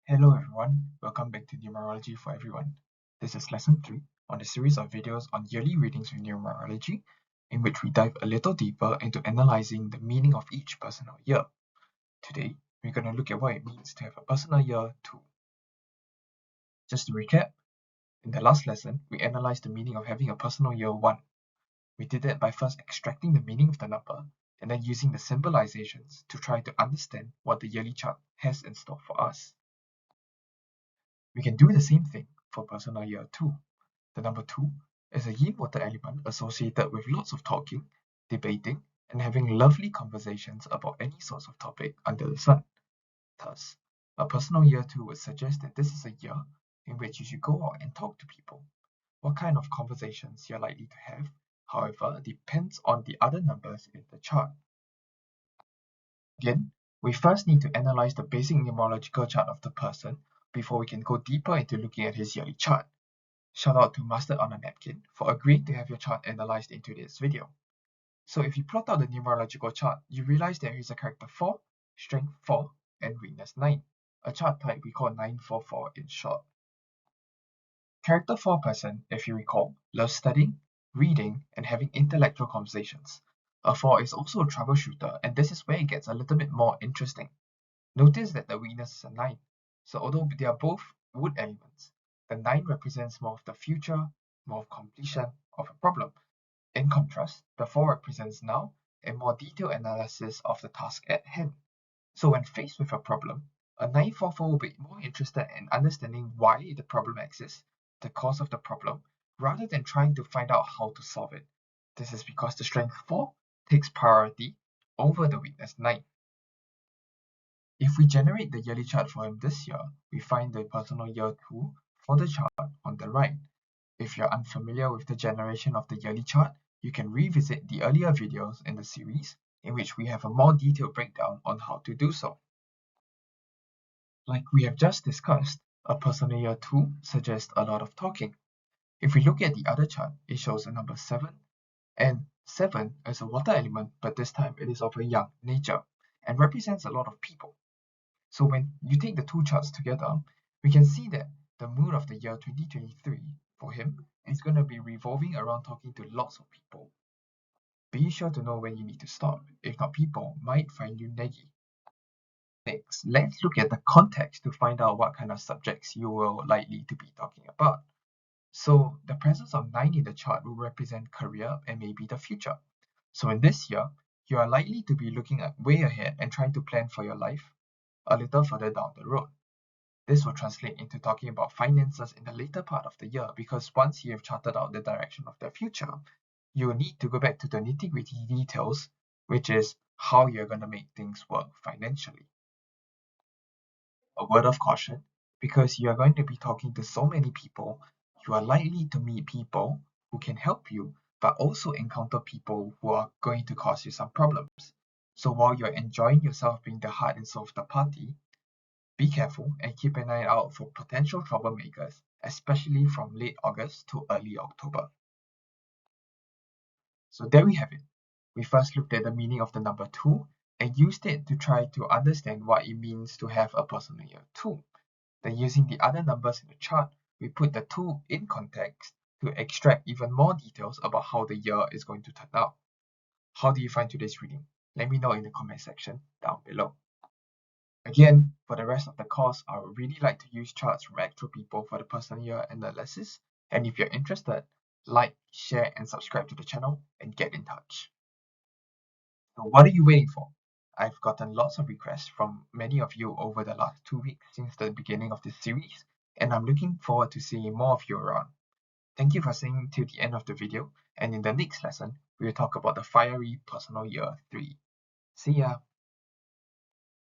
Hello everyone, welcome back to Numerology for Everyone. This is lesson 3 on a series of videos on yearly readings with numerology, in which we dive a little deeper into analyzing the meaning of each personal year. Today, we're going to look at what it means to have a personal year 2. Just to recap, in the last lesson, we analyzed the meaning of having a personal year 1. We did that by first extracting the meaning of the number and then using the symbolizations to try to understand what the yearly chart has in store for us. We can do the same thing for personal year 2. The number 2 is a yin water element associated with lots of talking, debating, and having lovely conversations about any sorts of topic under the sun. Thus, a personal year 2 would suggest that this is a year in which you should go out and talk to people. What kind of conversations you're likely to have, however, depends on the other numbers in the chart. Again, we first need to analyze the basic numerological chart of the person before we can go deeper into looking at his yearly chart. Shout out to Mustard on a Napkin for agreeing to have your chart analyzed in today's video. So if you plot out the numerological chart, you realize there is a character 4, strength 4, and weakness 9, a chart type we call 944 in short. Character 4 person, if you recall, loves studying, reading, and having intellectual conversations. A 4 is also a troubleshooter, and this is where it gets a little bit more interesting. Notice that the weakness is a 9, so although they are both wood elements, the 9 represents more of the future, more of completion of a problem. In contrast, the 4 represents now and more detailed analysis of the task at hand. So when faced with a problem, a 944 will be more interested in understanding why the problem exists, the cause of the problem, rather than trying to find out how to solve it. This is because the strength 4 takes priority over the weakness 9. If we generate the yearly chart for him this year, we find the personal year 2 for the chart on the right. If you're unfamiliar with the generation of the yearly chart, you can revisit the earlier videos in the series in which we have a more detailed breakdown on how to do so. Like we have just discussed, a personal year 2 suggests a lot of talking. If we look at the other chart, it shows a number 7, and 7 is a water element, but this time it is of a yang nature and represents a lot of people. So when you take the two charts together, we can see that the mood of the year 2023 for him is going to be revolving around talking to lots of people. Be sure to know when you need to stop, if not people might find you naggy. Next, let's look at the context to find out what kind of subjects you will likely to be talking about. So the presence of 9 in the chart will represent career and maybe the future. So in this year, you are likely to be looking at way ahead and trying to plan for your life a little further down the road. This will translate into talking about finances in the later part of the year, because once you have charted out the direction of the future, you will need to go back to the nitty-gritty details, which is how you're going to make things work financially. A word of caution, because you are going to be talking to so many people, you are likely to meet people who can help you, but also encounter people who are going to cause you some problems. So while you're enjoying yourself being the heart and soul of the party, be careful and keep an eye out for potential troublemakers, especially from late August to early October. So there we have it. We first looked at the meaning of the number 2 and used it to try to understand what it means to have a personal year 2. Then using the other numbers in the chart, we put the 2 in context to extract even more details about how the year is going to turn out. How do you find today's reading? Let me know in the comment section down below. Again, for the rest of the course, I would really like to use charts from actual people for the personal year analysis. And if you're interested, like, share, and subscribe to the channel and get in touch. So what are you waiting for? I've gotten lots of requests from many of you over the last 2 weeks since the beginning of this series, and I'm looking forward to seeing more of you around. Thank you for staying till the end of the video, and in the next lesson, we will talk about the fiery personal year 3. See ya!